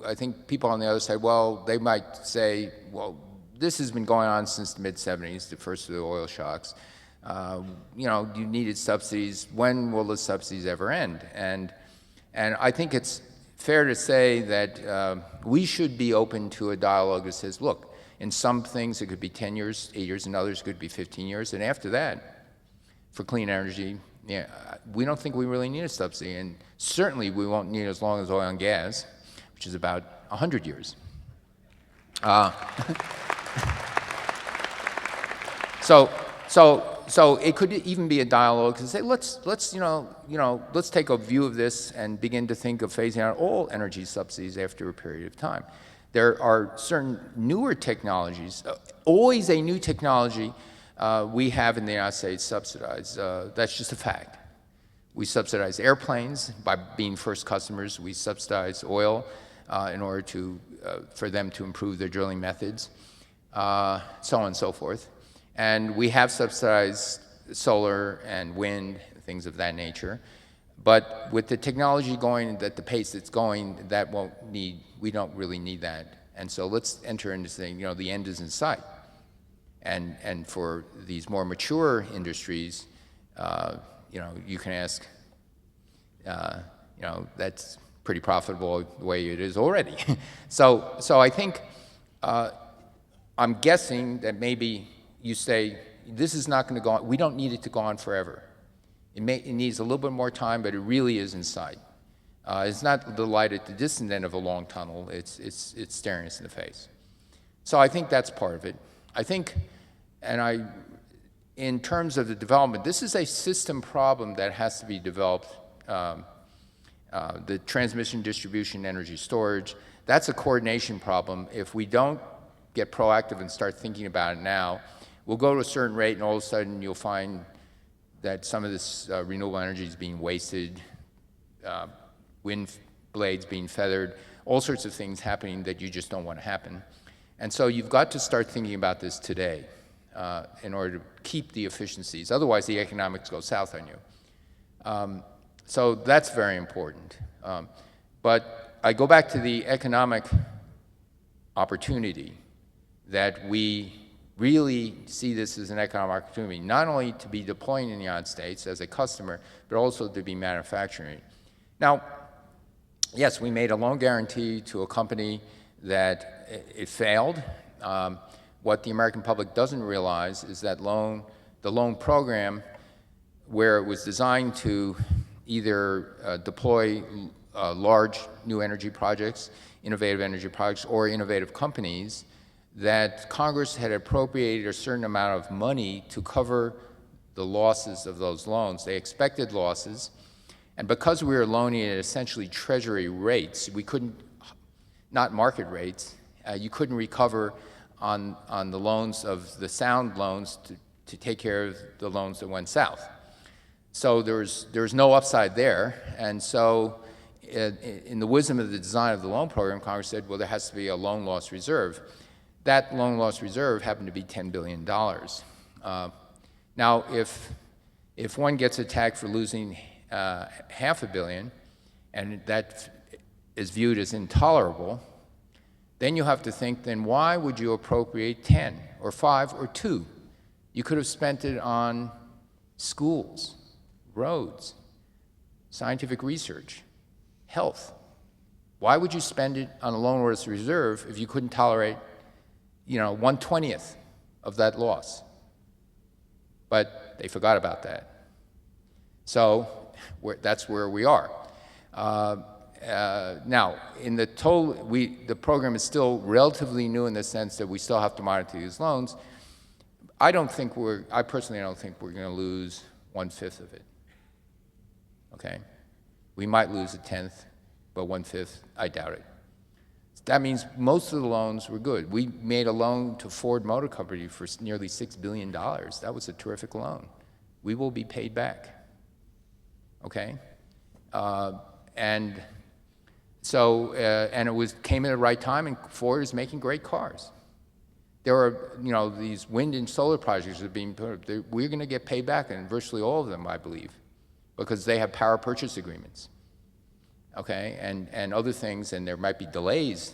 I think people on the other side, well, they might say, well, this has been going on since the mid-'70s, the first of the oil shocks. You know, you needed subsidies. When will the subsidies ever end? And I think it's fair to say that we should be open to a dialogue that says, look, in some things it could be 10 years, 8 years, and others it could be 15 years. And after that, for clean energy, yeah, we don't think we really need a subsidy. And certainly we won't need it as long as oil and gas, which is about 100 years. So it could even be a dialogue to say, let's take a view of this and begin to think of phasing out all energy subsidies after a period of time. There are certain newer technologies, always a new technology we have in the United States subsidized. That's just a fact. We subsidize airplanes by being first customers. We subsidize oil in order for them to improve their drilling methods, so on and so forth. And we have subsidized solar and wind, things of that nature. But with the technology going at the pace it's going, we don't really need that. And so let's enter into saying, the end is in sight. And for these more mature industries, you can ask, that's pretty profitable the way it is already. So I think, I'm guessing that maybe you say, this is not going to go on, we don't need it to go on forever. It needs a little bit more time, but it really is in sight. It's not the light at the distant end of a long tunnel, it's staring us in the face. So I think that's part of it. I think, in terms of the development, this is a system problem that has to be developed. The transmission, distribution, energy storage, that's a coordination problem. If we don't get proactive and start thinking about it now, we'll go to a certain rate and all of a sudden you'll find that some of this renewable energy is being wasted, wind blades being feathered, all sorts of things happening that you just don't want to happen. And so you've got to start thinking about this today in order to keep the efficiencies. Otherwise, the economics go south on you. So that's very important. But I go back to the economic opportunity that we really see this as an economic opportunity, not only to be deploying in the United States as a customer, but also to be manufacturing. Now, yes, we made a loan guarantee to a company that it failed. What the American public doesn't realize is that the loan program, where it was designed to either deploy large new energy projects, innovative energy projects, or innovative companies, that Congress had appropriated a certain amount of money to cover the losses of those loans. They expected losses, and because we were loaning at essentially Treasury rates, we couldn't, not market rates, you couldn't recover on the loans of the sound loans to take care of the loans that went south. So there's no upside there, and so in the wisdom of the design of the loan program, Congress said, well, there has to be a loan loss reserve. That loan loss reserve happened to be $10 billion. Now, if one gets attacked for losing $500 million, and that is viewed as intolerable, then you have to think, then why would you appropriate 10 or 5 or 2? You could have spent it on schools, roads, scientific research, health. Why would you spend it on a loan loss reserve if you couldn't tolerate 1/20th of that loss? But they forgot about that. So that's where we are. Now, in the total, the program is still relatively new in the sense that we still have to monitor these loans. I personally don't think we're going to lose 1/5 of it. Okay? We might lose 1/10, but 1/5, I doubt it. That means most of the loans were good. We made a loan to Ford Motor Company for nearly $6 billion. That was a terrific loan. We will be paid back. Okay? And so, and it came at the right time, and Ford is making great cars. There are, these wind and solar projects that are being put up. We're going to get paid back in virtually all of them, I believe, because they have power purchase agreements. Okay, and other things, and there might be delays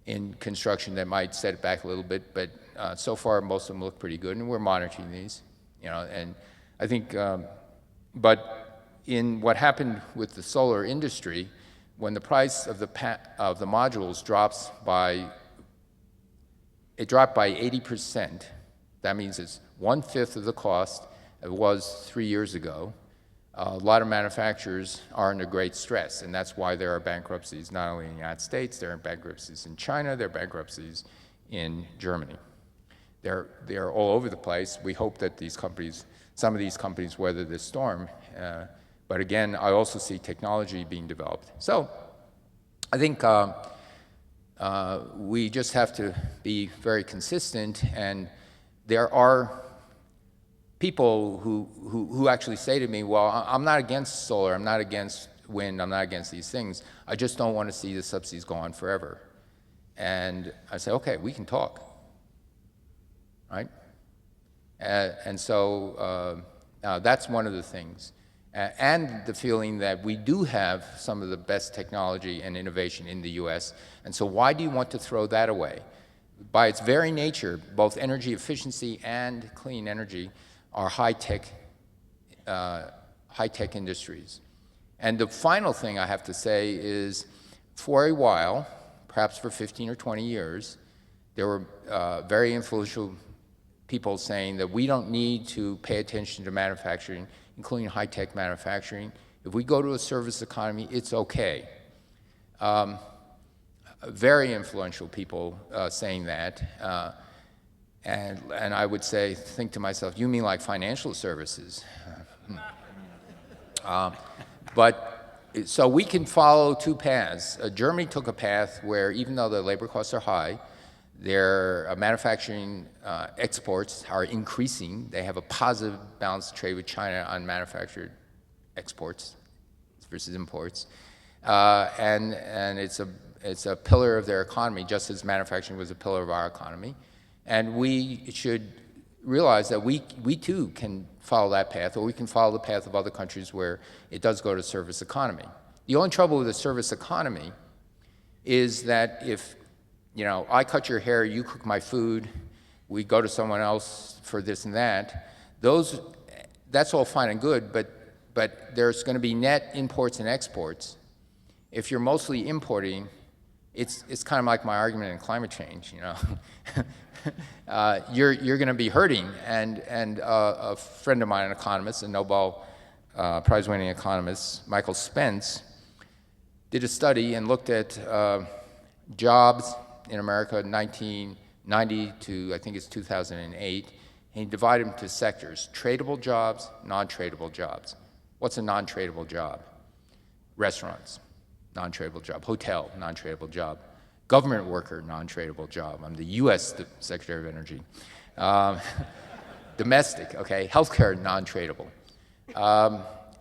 in construction that might set it back a little bit, but so far most of them look pretty good, and we're monitoring these, and I think, but in what happened with the solar industry, when the price of the modules dropped by 80%, that means it's 1/5 of the cost it was 3 years ago. A lot of manufacturers are under great stress, and that's why there are bankruptcies not only in the United States, there are bankruptcies in China, there are bankruptcies in Germany. They're all over the place. We hope that some of these companies weather this storm, but again, I also see technology being developed. So I think we just have to be very consistent, and there are people who actually say to me, well, I'm not against solar, I'm not against wind, I'm not against these things. I just don't want to see the subsidies go on forever. And I say, okay, we can talk, right? And so that's one of the things. And the feeling that we do have some of the best technology and innovation in the US. And so why do you want to throw that away? By its very nature, both energy efficiency and clean energy are high-tech industries. And the final thing I have to say is, for a while, perhaps for 15 or 20 years, there were very influential people saying that we don't need to pay attention to manufacturing, including high-tech manufacturing. If we go to a service economy, it's okay. Very influential people saying that. And I would say, think to myself, you mean like financial services? So we can follow two paths. Germany took a path where even though the labor costs are high, their manufacturing exports are increasing. They have a positive balance of trade with China on manufactured exports versus imports. And it's a pillar of their economy, just as manufacturing was a pillar of our economy. And we should realize that we too can follow that path, or we can follow the path of other countries where it does go to service economy. The only trouble with the service economy is that if, you know, I cut your hair, you cook my food, we go to someone else for this and that, that's all fine and good, but there's going to be net imports and exports. If you're mostly importing, it's kind of like my argument in climate change, you know. You're going to be hurting, and a friend of mine, an economist, a Nobel Prize-winning economist, Michael Spence, did a study and looked at jobs in America in 1990 to, I think it's 2008, and he divided them into sectors: tradable jobs, non-tradable jobs. What's a non-tradable job? Restaurants, non-tradable job. Hotel, non-tradable job. Government worker, non-tradable job. I'm the U.S. Secretary of Energy. Domestic, okay. Healthcare, non-tradable.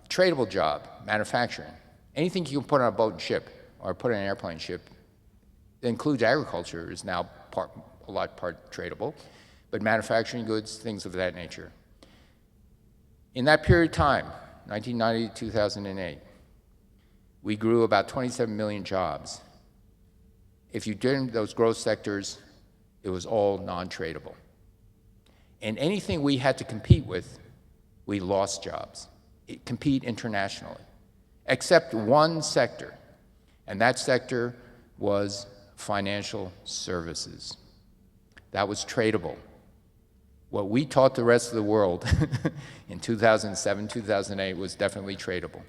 Tradable job, manufacturing. Anything you can put on a boat and ship, or put on an airplane and ship, that includes agriculture, is now a lot tradable, but manufacturing goods, things of that nature. In that period of time, 1990 to 2008, we grew about 27 million jobs. If you did those growth sectors, it was all non-tradable. And anything we had to compete with, we lost jobs. Compete internationally, except one sector, and that sector was financial services. That was tradable. What we taught the rest of the world in 2007, 2008 was definitely tradable.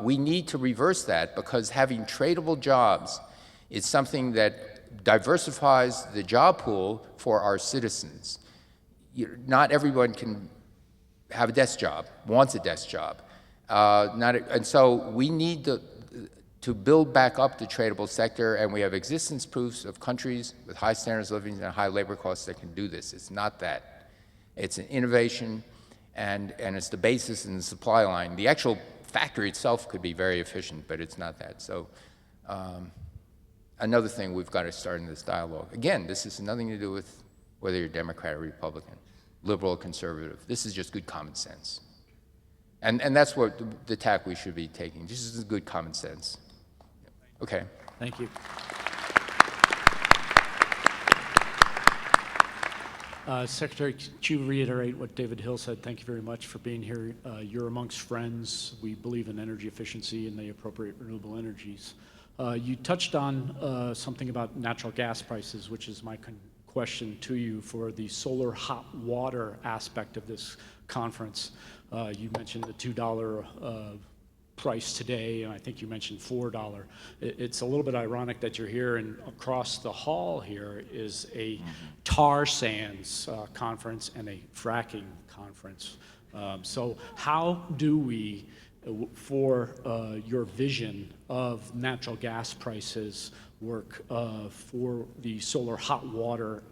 We need to reverse that, because having tradable jobs is something that diversifies the job pool for our citizens. Not everyone can have a desk job, wants a desk job. And so we need to build back up the tradable sector, and we have existence proofs of countries with high standards of living and high labor costs that can do this. It's not that. It's an innovation, and it's the basis in the supply line. The actual factory itself could be very efficient, but it's not that. So another thing we've got to start in this dialogue. Again, this has nothing to do with whether you're Democrat or Republican, liberal or conservative. This is just good common sense. And that's what the tack we should be taking. This is good common sense. Okay. Thank you. Secretary, could you reiterate what David Hill said? Thank you very much for being here. You're amongst friends. We believe in energy efficiency and the appropriate renewable energies. You touched on something about natural gas prices, which is my question to you for the solar hot water aspect of this conference. You mentioned the $2 price today, and I think you mentioned $4. It's a little bit ironic that you're here, and across the hall here is a tar sands conference and a fracking conference. So how do we for your vision of natural gas prices work for the solar hot water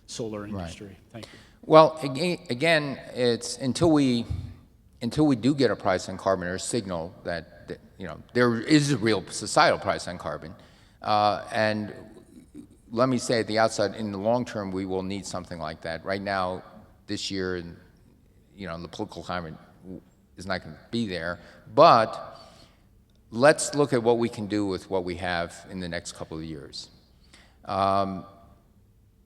solar industry. Thank you. Well, again, it's until we do get a price on carbon or a signal that there is a real societal price on carbon, and let me say at the outset, in the long term, we will need something like that. Right now, this year, and the political climate is not going to be there, but let's look at what we can do with what we have in the next couple of years. And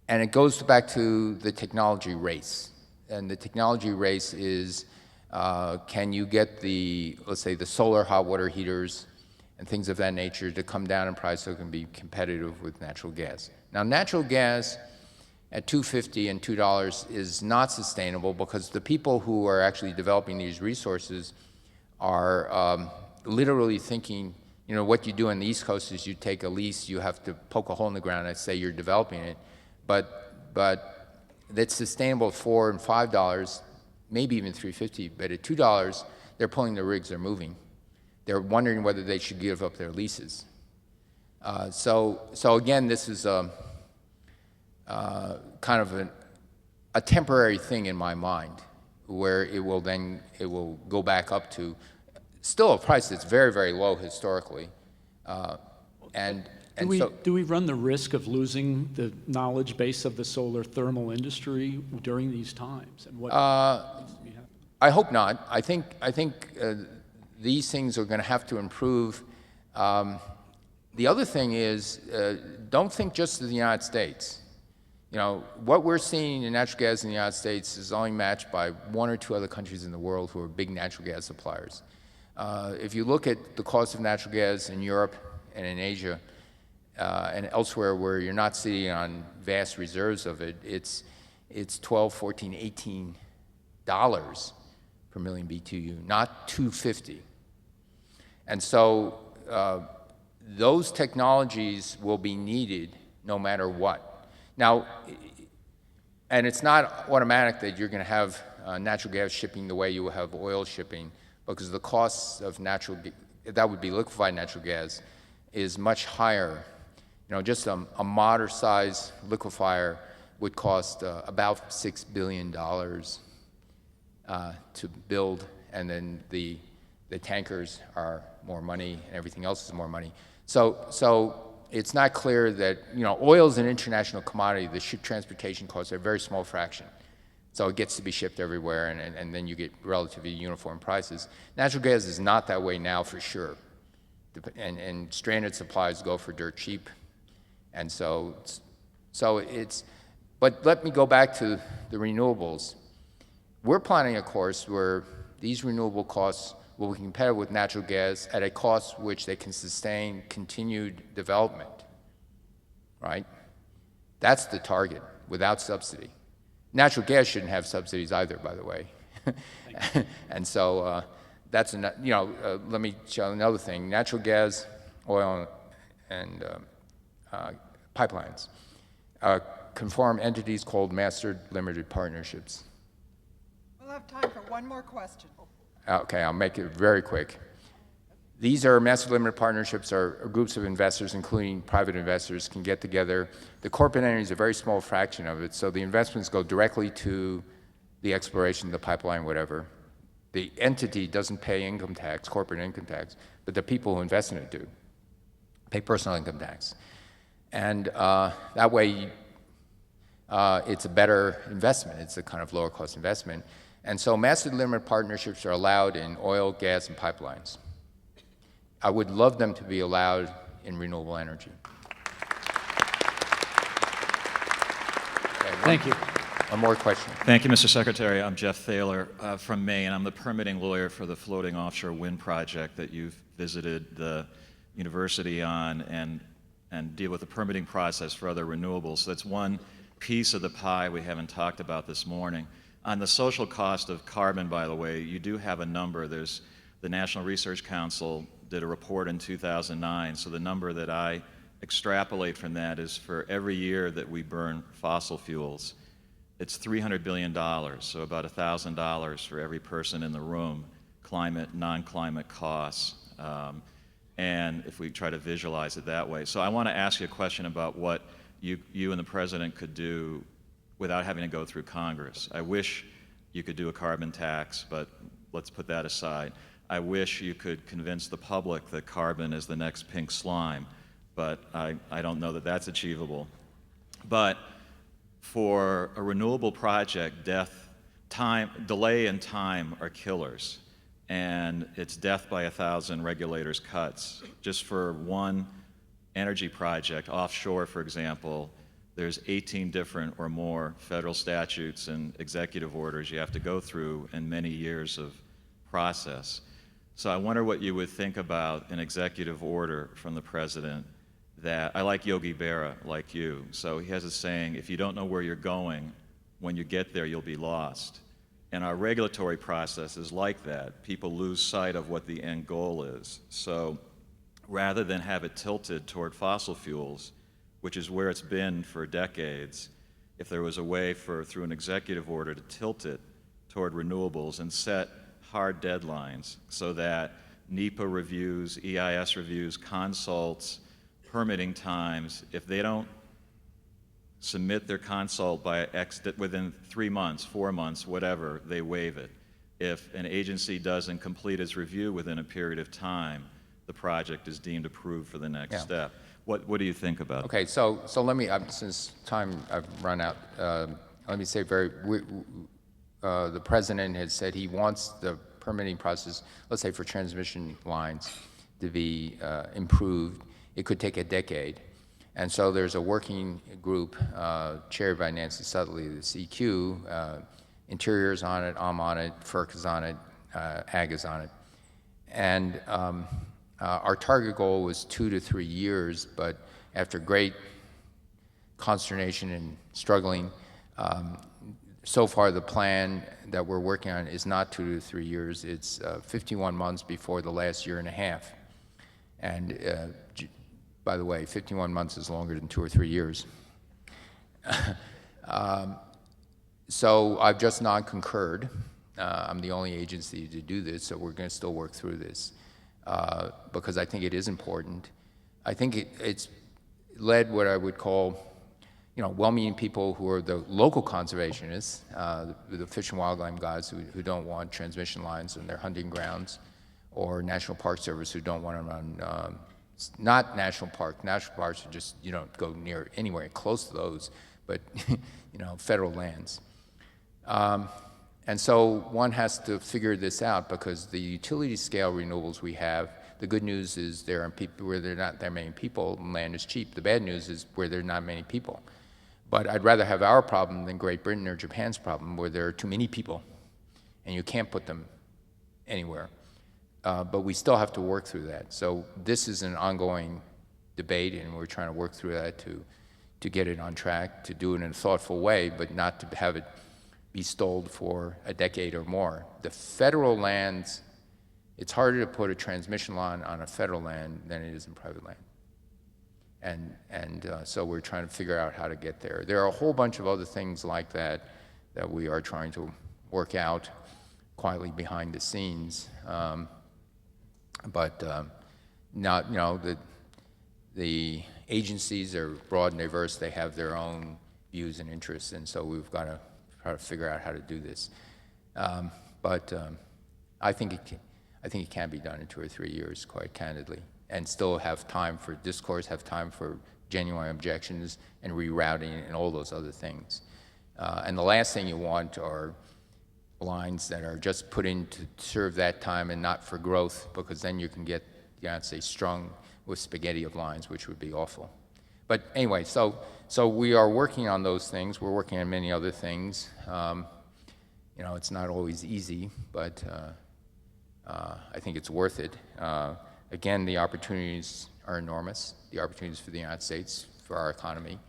it goes back to the technology race. And the technology race is, can you get let's say, the solar hot water heaters and things of that nature to come down in price so it can be competitive with natural gas. Now, natural gas at $2.50 and $2 is not sustainable because the people who are actually developing these resources are literally thinking, what you do on the East Coast is you take a lease, you have to poke a hole in the ground and say you're developing it, but that's sustainable at $4 and $5, maybe even $3.50, but at $2, they're pulling the rigs, they're moving. They're wondering whether they should give up their leases. So again, this is kind of a temporary thing in my mind, where it will go back up to still a price that's very, very low historically, Do we run the risk of losing the knowledge base of the solar thermal industry during these times? And what I hope not. I think these things are going to have to improve. The other thing is, don't think just of the United States. What we're seeing in natural gas in the United States is only matched by 1 or 2 other countries in the world who are big natural gas suppliers. If you look at the cost of natural gas in Europe and in Asia and elsewhere where you're not sitting on vast reserves of it, it's $12, $14, $18 per million BTU, not $2.50. And so those technologies will be needed no matter what. Now, and it's not automatic that you're going to have natural gas shipping the way you will have oil shipping, because the costs of that would be liquefied natural gas, is much higher. Just a moderate-sized liquefier would cost about $6 billion to build, and then the tankers are more money, and everything else is more money. So it's not clear that, oil is an international commodity. The ship transportation costs are a very small fraction. So it gets to be shipped everywhere, and then you get relatively uniform prices. Natural gas is not that way now, for sure. And stranded supplies go for dirt cheap. And so it's, but let me go back to the renewables. We're planning a course where these renewable costs will be competitive with natural gas at a cost which they can sustain continued development, right? That's the target, without subsidy. Natural gas shouldn't have subsidies either, by the way. And so that's, let me show another thing. Natural gas, oil, and pipelines conform entities called master limited partnerships. We'll have time for one more question. Okay, I'll make it very quick. These are master limited partnerships, are groups of investors, including private investors, can get together. The corporate entity is a very small fraction of it, so the investments go directly to the exploration, the pipeline, whatever. The entity doesn't pay income tax, corporate income tax, but the people who invest in it do, pay personal income tax. And that way, it's a better investment. It's a kind of lower cost investment. And so master limited partnerships are allowed in oil, gas, and pipelines. I would love them to be allowed in renewable energy. Okay, Thank you. One more question. Thank you, Mr. Secretary. I'm Jeff Thaler from Maine. I'm the permitting lawyer for the floating offshore wind project that you've visited the university on, and deal with the permitting process for other renewables. So that's one piece of the pie we haven't talked about this morning. On the social cost of carbon, by the way, you do have a number. There's the National Research Council did a report in 2009, so the number that I extrapolate from that is for every year that we burn fossil fuels, it's $300 billion, so about $1,000 for every person in the room climate, non-climate costs, and if we try to visualize it that way. So I want to ask you a question about what you and the President could do without having to go through Congress. I wish you could do a carbon tax, but let's put that aside. I wish you could convince the public that carbon is the next pink slime, but I don't know that that's achievable. But for a renewable project, delay and time are killers, and it's death by 1,000 regulators' cuts. Just for one energy project, offshore, for example, there's 18 different or more federal statutes and executive orders you have to go through and many years of process. So I wonder what you would think about an executive order from the President that, I like Yogi Berra, like you. So he has a saying, if you don't know where you're going, when you get there, you'll be lost. And our regulatory process is like that. People lose sight of what the end goal is. So rather than have it tilted toward fossil fuels, which is where it's been for decades, if there was a way through an executive order to tilt it toward renewables and set hard deadlines so that NEPA reviews, EIS reviews, consults, permitting times, if they don't submit their consult by within 3 months, 4 months, whatever, they waive it. If an agency doesn't complete its review within a period of time, the project is deemed approved for the next step. What do you think about it? Okay, so let me, since I've run out, let me say the President has said he wants the permitting process, let's say for transmission lines, to be improved. It could take a decade. And so there's a working group chaired by Nancy Sutherly, the CQ, Interior's on it, I'm on it, FERC is on it, AG is on it. And our target goal was 2 to 3 years, but after great consternation and struggling, so far the plan that we're working on is not 2 to 3 years, it's 51 months before the last year and a half. And by the way, 51 months is longer than 2 or 3 years. So I've just non-concurred. I'm the only agency to do this, so we're going to still work through this because I think it is important. I think it's led what I would call, well-meaning people who are the local conservationists, the Fish and Wildlife guys who don't want transmission lines in their hunting grounds, or National Park Service who don't want them on, not national park. National parks are just, you don't go near anywhere close to those, but, federal lands. And so one has to figure this out because the utility scale renewables we have, the good news is there are people where there are not that many people, land is cheap. The bad news is where there are not many people. But I'd rather have our problem than Great Britain or Japan's problem where there are too many people and you can't put them anywhere. But we still have to work through that. So this is an ongoing debate and we're trying to work through that to get it on track, to do it in a thoughtful way, but not to have it be stalled for a decade or more. The federal lands, it's harder to put a transmission line on a federal land than it is in private land. And so we're trying to figure out how to get there. There are a whole bunch of other things like that that we are trying to work out quietly behind the scenes. But not, the agencies are broad and diverse. They have their own views and interests, and so we've got to try to figure out how to do this. But I think it can be done in 2 or 3 years, quite candidly, and still have time for discourse, have time for genuine objections and rerouting and all those other things. And the last thing you want are lines that are just put in to serve that time and not for growth, because then you can get, I'd say, strung with spaghetti of lines, which would be awful. But anyway, so we are working on those things. We're working on many other things. It's not always easy, but I think it's worth it. Again, the opportunities are enormous, the opportunities for the United States, for our economy,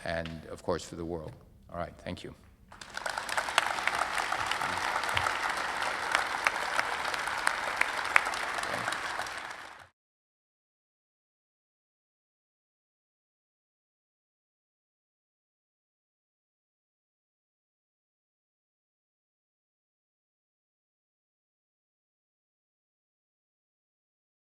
and of course for the world. All right, thank you.